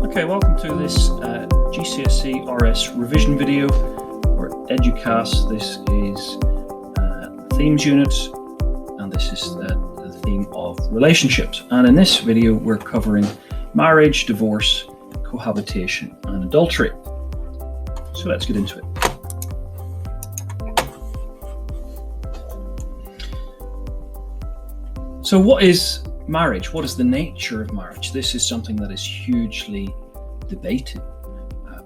Okay, welcome to this GCSE RS revision video for EduCast. This is the themes unit, and this is the theme of relationships. And in this video, we're covering marriage, divorce, cohabitation, and adultery. So let's get into it. So what is marriage? What is the nature of marriage? This is something that is hugely debated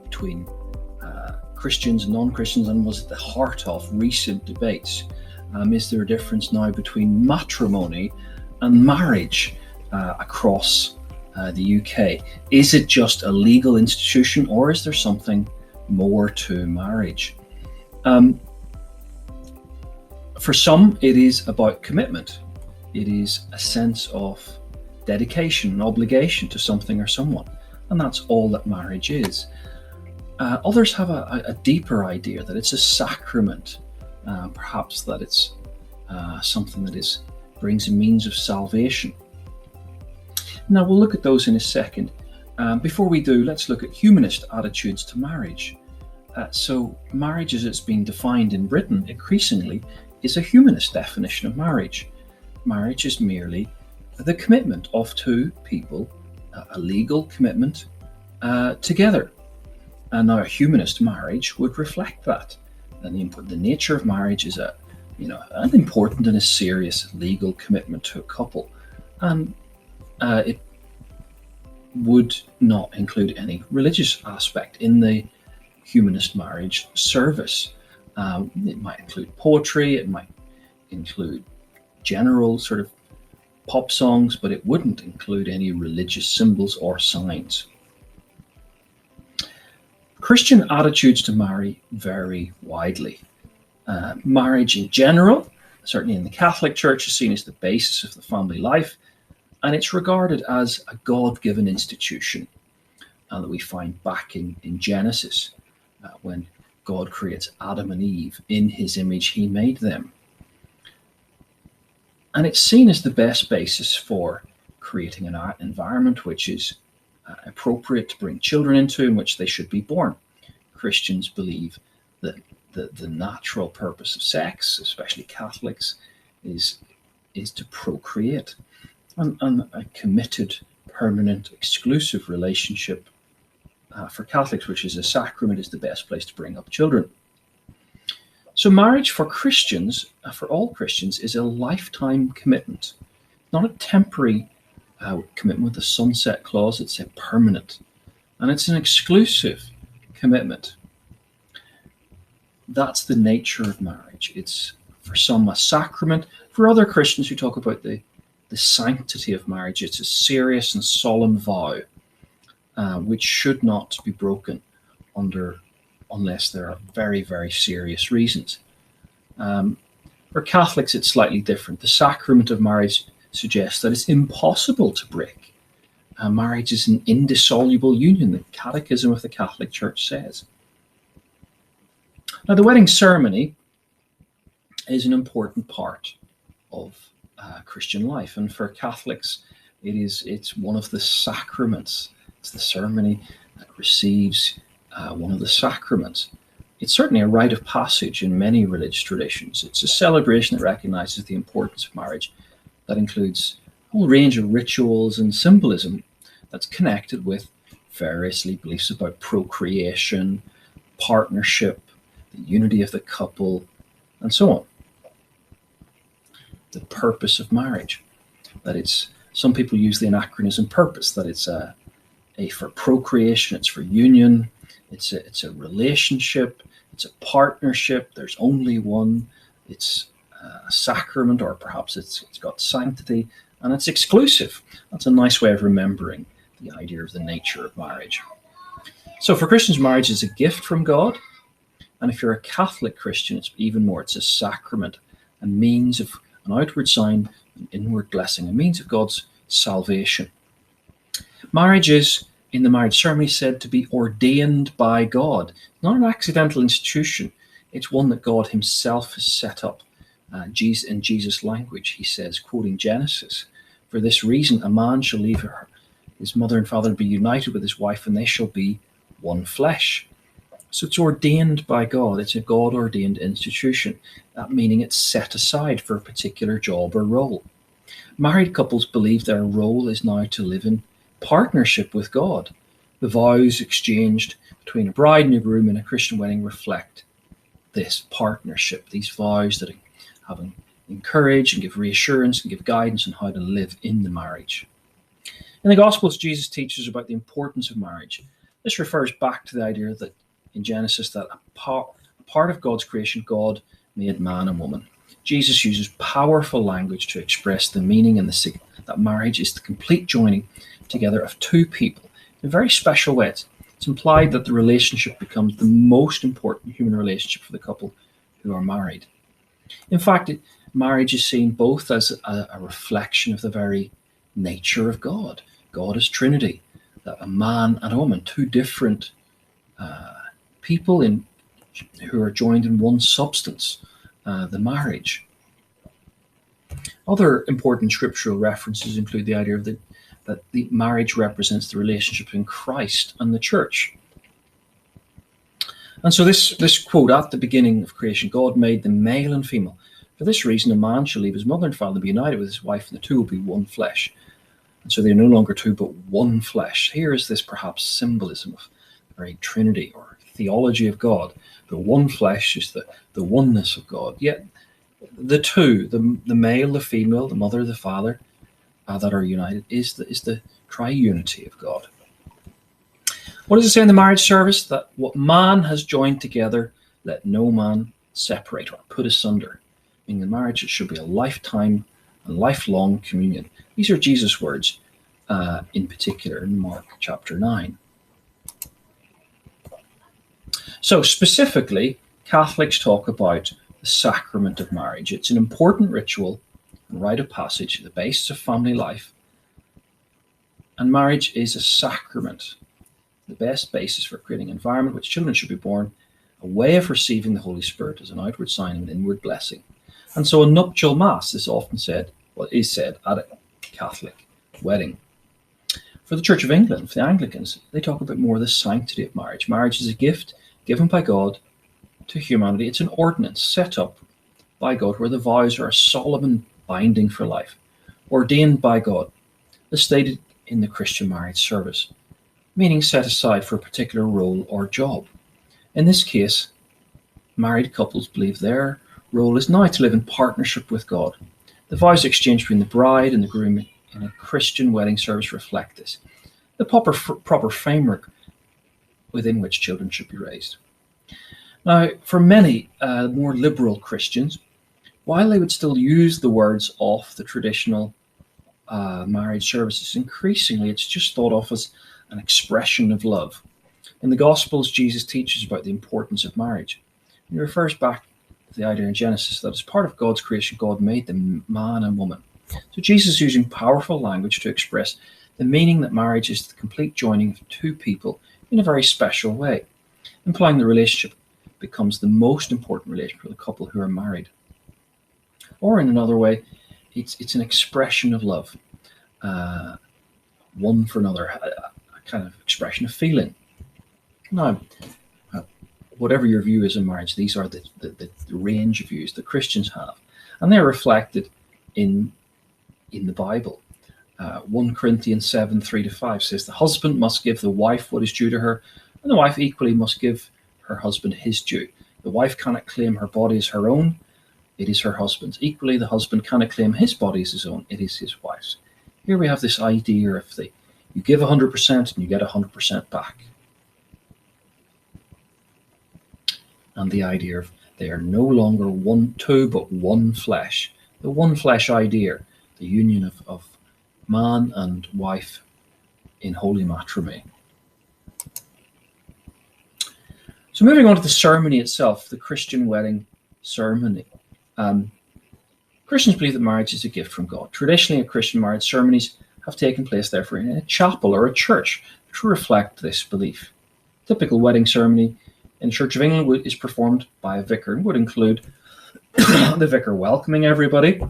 between Christians and non-Christians, and was at the heart of recent debates. Is there a difference now between matrimony and marriage across the UK? Is it just a legal institution, or is there something more to marriage? For some, it is about commitment. It is a sense of dedication and obligation to something or someone, and that's all that marriage is. Others have a deeper idea that it's a sacrament, perhaps that it's something that brings a means of salvation. Now we'll look at those in a second. Before we do, let's look at humanist attitudes to marriage. So marriage, as it's been defined in Britain increasingly, is a humanist definition of marriage. Marriage is merely the commitment of two people, a legal commitment together. And now a humanist marriage would reflect that. And the nature of marriage is an important and a serious legal commitment to a couple. And it would not include any religious aspect in the humanist marriage service. It might include poetry, it might include general sort of pop songs, but it wouldn't include any religious symbols or signs. Christian attitudes to marry vary widely. Marriage in general, certainly in the Catholic Church, is seen as the basis of the family life, and it's regarded as a God-given institution that we find back in Genesis, when God creates Adam and Eve. In his image he made them. And it's seen as the best basis for creating an environment which is appropriate to bring children into, in which they should be born. Christians believe that the natural purpose of sex, especially Catholics, is to procreate. And a committed, permanent, exclusive relationship for Catholics, which is a sacrament, is the best place to bring up children. So marriage for Christians, for all Christians, is a lifetime commitment, not a temporary commitment with a sunset clause. It's a permanent, and it's an exclusive commitment. That's the nature of marriage. It's for some a sacrament. For other Christians who talk about the sanctity of marriage, it's a serious and solemn vow, which should not be broken unless there are very, very serious reasons. For Catholics, it's slightly different. The sacrament of marriage suggests that it's impossible to break. Marriage is an indissoluble union, the Catechism of the Catholic Church says. Now, the wedding ceremony is an important part of Christian life, and for Catholics, it's one of the sacraments. It's the ceremony that receives one of the sacraments. It's certainly a rite of passage in many religious traditions. It's a celebration that recognizes the importance of marriage, that includes a whole range of rituals and symbolism that's connected with variously beliefs about procreation, partnership, the unity of the couple, and so on. The purpose of marriage, some people use the anachronism purpose, that it's for procreation, it's for union, it's a relationship, it's a partnership, there's only one, it's a sacrament, or perhaps it's got sanctity, and it's exclusive. That's a nice way of remembering the idea of the nature of marriage. So for Christians, marriage is a gift from God, and if you're a Catholic Christian, it's even more. It's a sacrament, a means of an outward sign, an inward blessing, a means of God's salvation. Marriage is, in the marriage ceremony, said to be ordained by God, not an accidental institution. It's one that God himself has set up. In Jesus' language, he says, quoting Genesis, "For this reason, a man shall leave his mother and father will be united with his wife, and they shall be one flesh. So it's ordained by God. It's a God-ordained institution, that meaning it's set aside for a particular job or role. Married couples believe their role is now to live in partnership with God. The vows exchanged between a bride and a groom in a Christian wedding reflect this partnership, these vows that have encourage and give reassurance and give guidance on how to live in the marriage. In the Gospels, Jesus teaches about the importance of marriage. This refers back to the idea that in Genesis that a part of God's creation, God made man and woman. Jesus uses powerful language to express the meaning and that marriage is the complete joining together of two people in a very special way. It's implied that the relationship becomes the most important human relationship for the couple who are married. In fact, marriage is seen both as a reflection of the very nature of God. God is Trinity, that a man and a woman, two different people who are joined in one substance, the marriage. Other important scriptural references include the idea of that the marriage represents the relationship between Christ and the church. And so this quote at the beginning of creation, God made them male and female. For this reason, a man shall leave his mother and father and be united with his wife, and the two will be one flesh. And so they're no longer two, but one flesh. Here is this perhaps symbolism of the very Trinity or theology of God. The one flesh is the oneness of God. Yet the two, the male, the female, the mother, the father, that are united is the triunity of God. What does it say in the marriage service? That what man has joined together, let no man separate or put asunder. In the marriage, it should be a lifetime and lifelong communion. These are Jesus' words, in particular in Mark chapter 9. So specifically, Catholics talk about the sacrament of marriage. It's an important ritual and rite of passage, the basis of family life. And marriage is a sacrament, the best basis for creating an environment which children should be born, a way of receiving the Holy Spirit as an outward sign and inward blessing. And so a nuptial mass is often said, is said at a Catholic wedding. For the Church of England, for the Anglicans, they talk about more the sanctity of marriage. Marriage is a gift given by God to humanity. It's an ordinance set up by God where the vows are a solemn and binding for life, ordained by God, as stated in the Christian marriage service, meaning set aside for a particular role or job. In this case, married couples believe their role is now to live in partnership with God. The vows exchanged between the bride and the groom in a Christian wedding service reflect this, the proper framework within which children should be raised. Now, for many more liberal Christians, while they would still use the words of the traditional marriage services, increasingly it's just thought of as an expression of love. In the Gospels, Jesus teaches about the importance of marriage. He refers back to the idea in Genesis that as part of God's creation, God made them man and woman. So Jesus is using powerful language to express the meaning that marriage is the complete joining of two people in a very special way, implying the relationship becomes the most important relationship for the couple who are married. Or in another way, it's an expression of love, one for another, a kind of expression of feeling. Now, whatever your view is in marriage, these are the range of views that Christians have, and they're reflected in the Bible. 1 Corinthians 7, 3-5 says, the husband must give the wife what is due to her, and the wife equally must give her husband his due. The wife cannot claim her body as her own, it is her husband's. Equally, the husband cannot claim his body as his own, it is his wife's. Here we have this idea of you give 100% and you get 100% back. And the idea of they are no longer two, but one flesh. The one flesh idea, the union of man and wife in holy matrimony. So moving on to the ceremony itself, the Christian wedding ceremony. Christians believe that marriage is a gift from God. Traditionally, Christian marriage ceremonies have taken place, therefore, in a chapel or a church to reflect this belief. Typical wedding ceremony in the Church of England is performed by a vicar and would include the vicar welcoming everybody,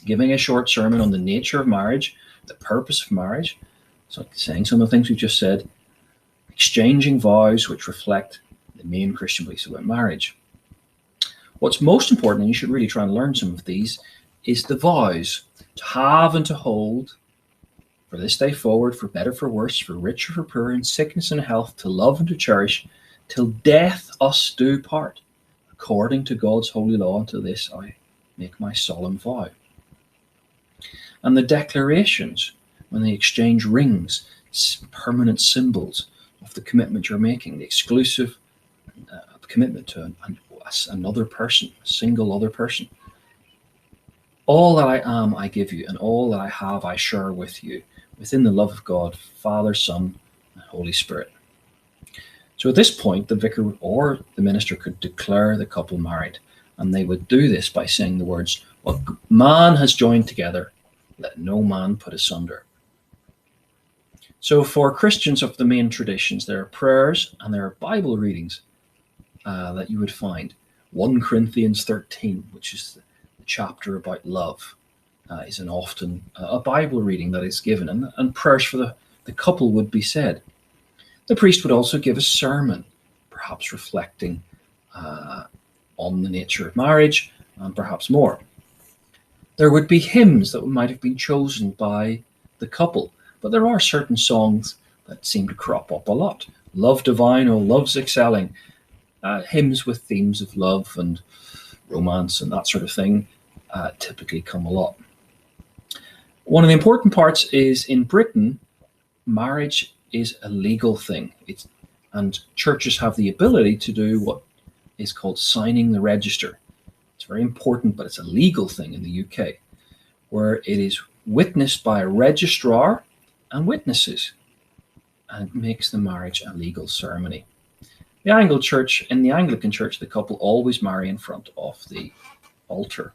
giving a short sermon on the nature of marriage, the purpose of marriage, So saying some of the things we've just said, exchanging vows which reflect the main Christian beliefs about marriage. What's most important, and you should really try and learn some of these, is the vows to have and to hold for this day forward, for better, for worse, for rich or for poor, in sickness and health, to love and to cherish, till death us do part, according to God's holy law. Unto this I make my solemn vow. And the declarations, when they exchange rings, permanent symbols of the commitment you're making, the exclusive commitment to another person, a single other person. All that I am, I give you, and all that I have, I share with you, within the love of God, Father, Son, and Holy Spirit. So at this point, the vicar or the minister could declare the couple married, and they would do this by saying the words, "What man has joined together, let no man put asunder." So for Christians of the main traditions, there are prayers and there are Bible readings that you would find. 1 Corinthians 13, which is the chapter about love, is an often a Bible reading that is given, and prayers for the couple would be said. The priest would also give a sermon, perhaps reflecting on the nature of marriage and perhaps more. There would be hymns that might have been chosen by the couple, but there are certain songs that seem to crop up a lot. Love divine, oh love's excelling, hymns with themes of love and romance and that sort of thing typically come a lot. One of the important parts is, in Britain, marriage is a legal thing. And churches have the ability to do what is called signing the register. It's very important, but it's a legal thing in the UK, where it is witnessed by a registrar and witnesses, and it makes the marriage a legal ceremony. In the Anglican Church, the couple always marry in front of the altar.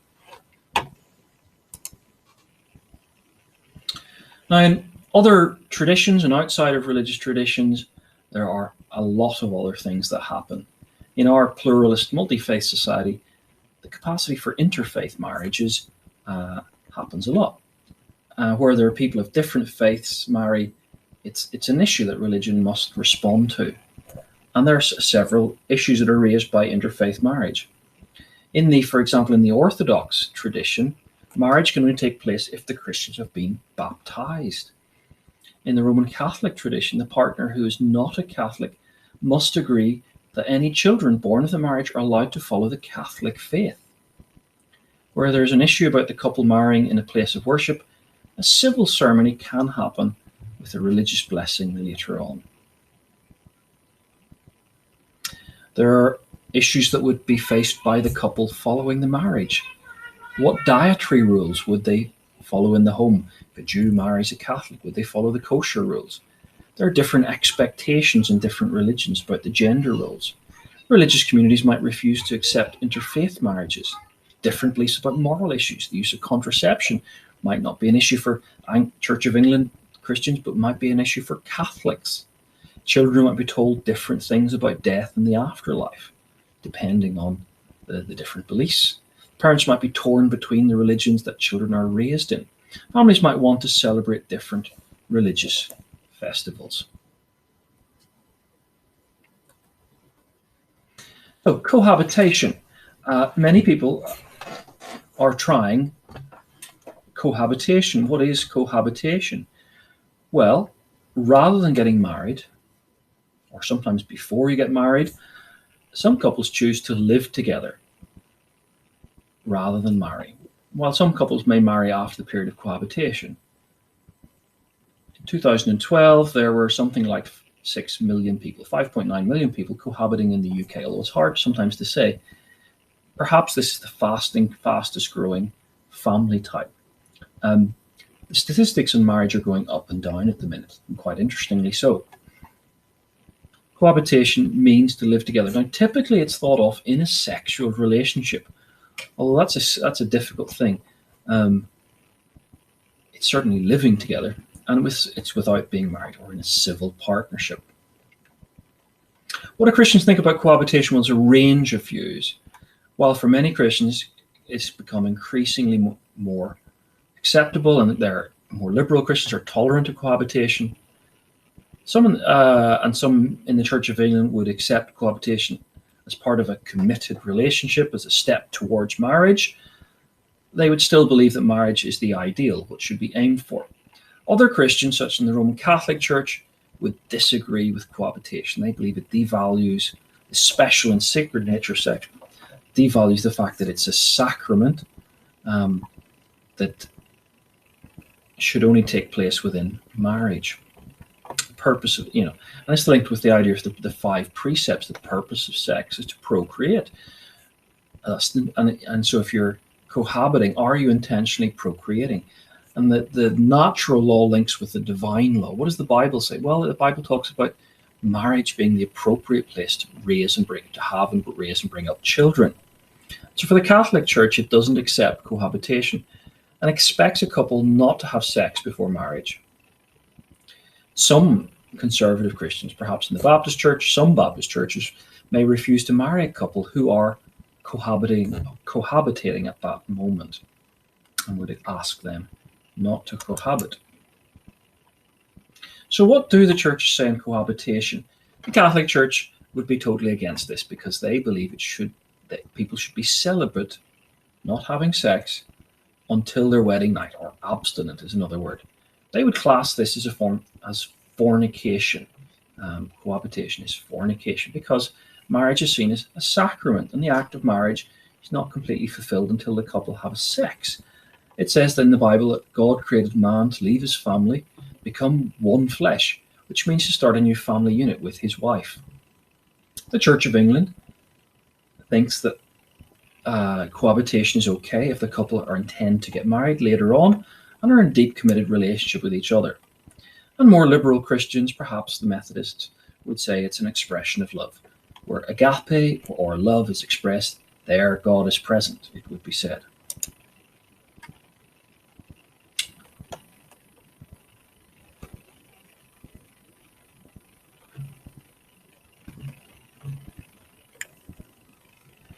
Now, in other traditions and outside of religious traditions, there are a lot of other things that happen. In our pluralist, multi-faith society, the capacity for interfaith marriages happens a lot. Where there are people of different faiths married, it's an issue that religion must respond to. And there are several issues that are raised by interfaith marriage. For example, in the Orthodox tradition, marriage can only take place if the Christians have been baptized. In the Roman Catholic tradition, the partner who is not a Catholic must agree that any children born of the marriage are allowed to follow the Catholic faith. Where there's an issue about the couple marrying in a place of worship, a civil ceremony can happen with a religious blessing later on. There are issues that would be faced by the couple following the marriage. What dietary rules would they follow in the home? If a Jew marries a Catholic, would they follow the kosher rules? There are different expectations in different religions about the gender roles. Religious communities might refuse to accept interfaith marriages. Different beliefs about moral issues. The use of contraception might not be an issue for Church of England Christians, but might be an issue for Catholics. Children might be told different things about death and the afterlife, depending on the different beliefs. Parents might be torn between the religions that children are raised in. Families might want to celebrate different religious festivals. So, cohabitation. Many people are trying cohabitation. What is cohabitation? Well, rather than getting married, or sometimes before you get married, some couples choose to live together rather than marry, while some couples may marry after the period of cohabitation. In 2012, there were something like 6 million people, 5.9 million people cohabiting in the UK, although it's hard sometimes to say. Perhaps this is the fastest growing family type. The statistics on marriage are going up and down at the minute, and quite interestingly so. Cohabitation means to live together. Now, typically it's thought of in a sexual relationship, although that's a difficult thing. It's certainly living together, and it's without being married or in a civil partnership. What do Christians think about cohabitation? Well, there's a range of views. While for many Christians it's become increasingly more acceptable, and there are more liberal Christians are tolerant of cohabitation, Some in the Church of England would accept cohabitation as part of a committed relationship, as a step towards marriage. They would still believe that marriage is the ideal, what should be aimed for. Other Christians, such as in the Roman Catholic Church, would disagree with cohabitation. They believe it devalues the special and sacred nature of sex, devalues the fact that it's a sacrament that should only take place within marriage. Purpose of, and it's linked with the idea of the 5 precepts. The purpose of sex is to procreate. And so if you're cohabiting, are you intentionally procreating? And the natural law links with the divine law. What does the Bible say? Well, the Bible talks about marriage being the appropriate place to raise and bring up children. So for the Catholic Church, it doesn't accept cohabitation and expects a couple not to have sex before marriage. Some conservative Christians, perhaps in the Baptist Church, some Baptist churches, may refuse to marry a couple who are cohabitating at that moment, and would ask them not to cohabit. So what do the churches say in cohabitation? The Catholic Church would be totally against this, because they believe that people should be celibate, not having sex, until their wedding night, or abstinent is another word. They would class this as fornication. Cohabitation is fornication, because marriage is seen as a sacrament, and the act of marriage is not completely fulfilled until the couple have sex. It says in the Bible that God created man to leave his family, become one flesh, which means to start a new family unit with his wife. The Church of England thinks that cohabitation is okay if the couple intend to get married later on and are in deep committed relationship with each other. And more liberal Christians, perhaps the Methodists, would say it's an expression of love. Where agape or love is expressed, there God is present, it would be said.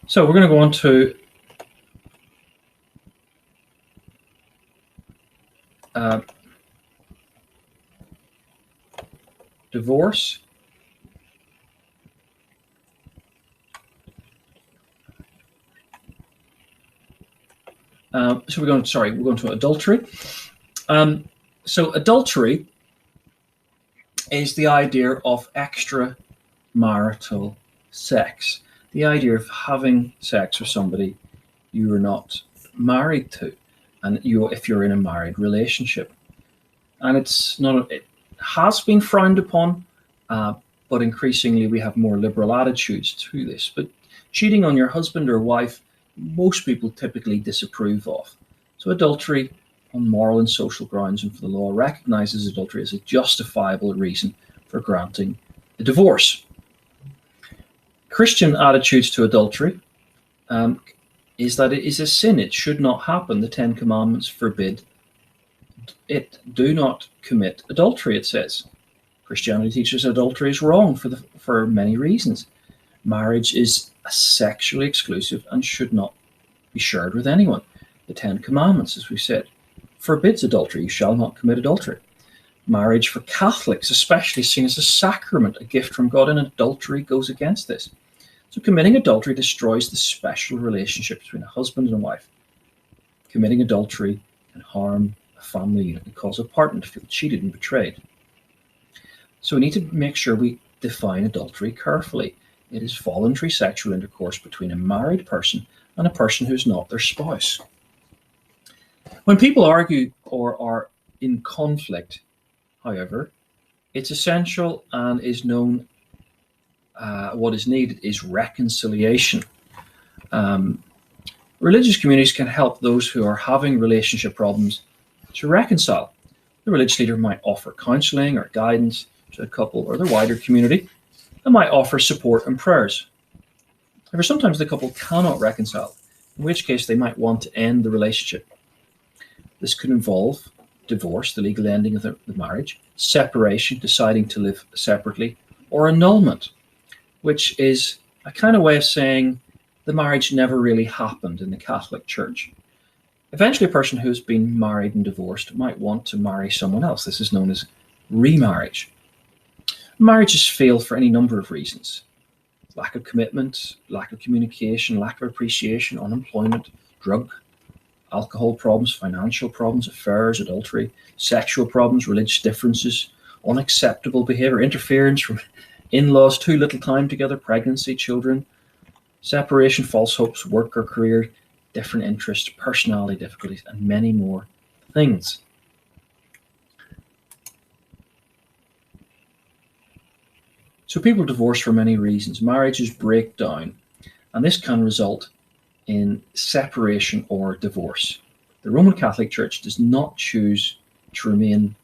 So we're going to go on to divorce. So we're going to adultery. So adultery is the idea of extramarital sex. The idea of having sex with somebody you are not married to, and if you're in a married relationship. And it has been frowned upon, but increasingly we have more liberal attitudes to this. But cheating on your husband or wife, most people typically disapprove of. So adultery, on moral and social grounds, and for the law, recognizes adultery as a justifiable reason for granting a divorce. Christian attitudes to adultery is that it is a sin. It should not happen. The 10 Commandments forbid it. Do not commit adultery, it says. Christianity teaches adultery is wrong for many reasons. Marriage is sexually exclusive and should not be shared with anyone. The 10 Commandments, as we said, forbids adultery. You shall not commit adultery. Marriage for Catholics especially is seen as a sacrament, a gift from God, and adultery goes against this. So committing adultery destroys the special relationship between a husband and a wife. Committing adultery can harm a family unit and cause a partner to feel cheated and betrayed. So we need to make sure we define adultery carefully. It is voluntary sexual intercourse between a married person and a person who's not their spouse. When people argue or are in conflict, however, it's essential and is known, what is needed is reconciliation. Religious communities can help those who are having relationship problems to reconcile. The religious leader might offer counseling or guidance to the couple or the wider community, and might offer support and prayers. However, sometimes the couple cannot reconcile, in which case they might want to end the relationship. This could involve divorce, the legal ending of the marriage, separation, deciding to live separately, or annulment, which is a kind of way of saying the marriage never really happened in the Catholic Church. Eventually, a person who has been married and divorced might want to marry someone else. This is known as remarriage. Marriages fail for any number of reasons: lack of commitment, lack of communication, lack of appreciation, unemployment, drug, alcohol problems, financial problems, affairs, adultery, sexual problems, religious differences, unacceptable behavior, interference from in-laws, too little time together, pregnancy, children, separation, false hopes, work or career, different interests, personality difficulties, and many more things. So people divorce for many reasons. Marriages break down, and this can result in separation or divorce. The Roman Catholic Church does not choose to remain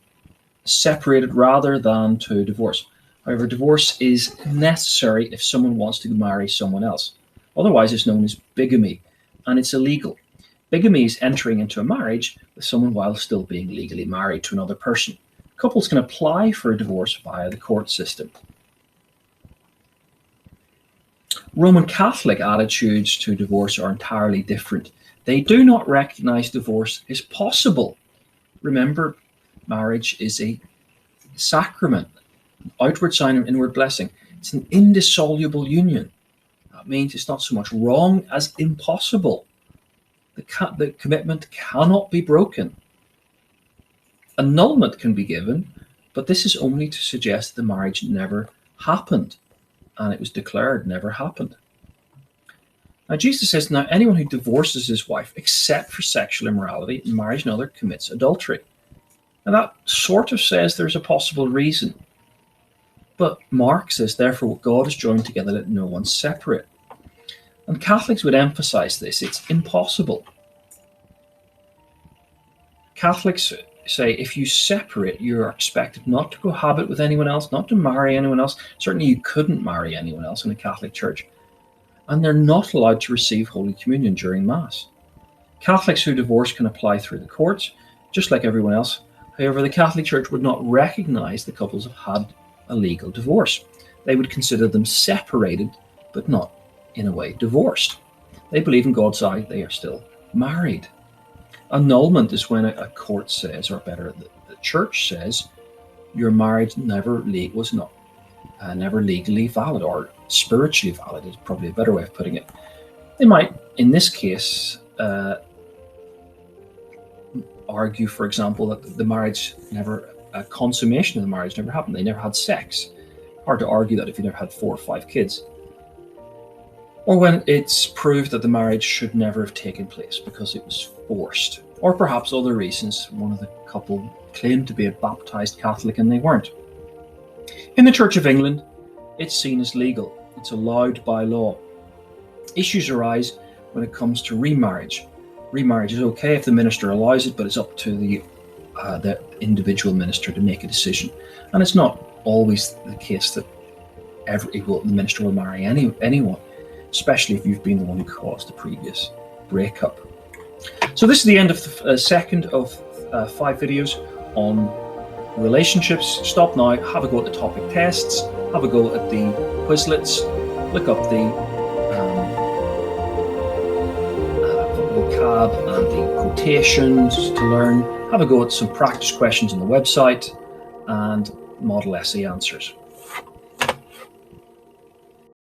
separated rather than to divorce. However, divorce is necessary if someone wants to marry someone else. Otherwise, it's known as bigamy, and it's illegal. Bigamy is entering into a marriage with someone while still being legally married to another person. Couples can apply for a divorce via the court system. Roman Catholic attitudes to divorce are entirely different. They do not recognize divorce as possible. Remember, marriage is a sacrament, an outward sign of inward blessing. It's an indissoluble union. That means it's not so much wrong as impossible. The commitment cannot be broken. Annulment can be given, but this is only to suggest the marriage never happened, and it was declared never happened. Now, Jesus says, now anyone who divorces his wife except for sexual immorality and marries another commits adultery. Now, that sort of says there's a possible reason. But Mark says, therefore, what God has joined together, let no one separate. And Catholics would emphasize this. It's impossible. Catholics say if you separate, you're expected not to cohabit with anyone else, not to marry anyone else. Certainly you couldn't marry anyone else in a Catholic church. And they're not allowed to receive Holy Communion during Mass. Catholics who divorce can apply through the courts, just like everyone else. However, the Catholic Church would not recognize the couples have had a legal divorce. They would consider them separated, but not, in a way, divorced. They believe in God's eye they are still married. Annulment is when a court says, or better, the church says, your marriage never legally valid, or spiritually valid is probably a better way of putting it. They might, in this case, argue, for example, that the marriage never, a consummation of the marriage never happened. They never had sex. Hard to argue that if you never had 4 or 5 kids. Or when it's proved that the marriage should never have taken place because it was forced. Or perhaps other reasons. One of the couple claimed to be a baptized Catholic and they weren't. In the Church of England, it's seen as legal. It's allowed by law. Issues arise when it comes to remarriage. Remarriage is okay if the minister allows it, but it's up to the individual minister to make a decision. And it's not always the case that the minister will marry anyone, especially if you've been the one who caused the previous breakup. So this is the end of the second of 5 videos on relationships. Stop now, have a go at the topic tests, have a go at the Quizlets, look up the vocab and the quotations to learn, have a go at some practice questions on the website and model essay answers.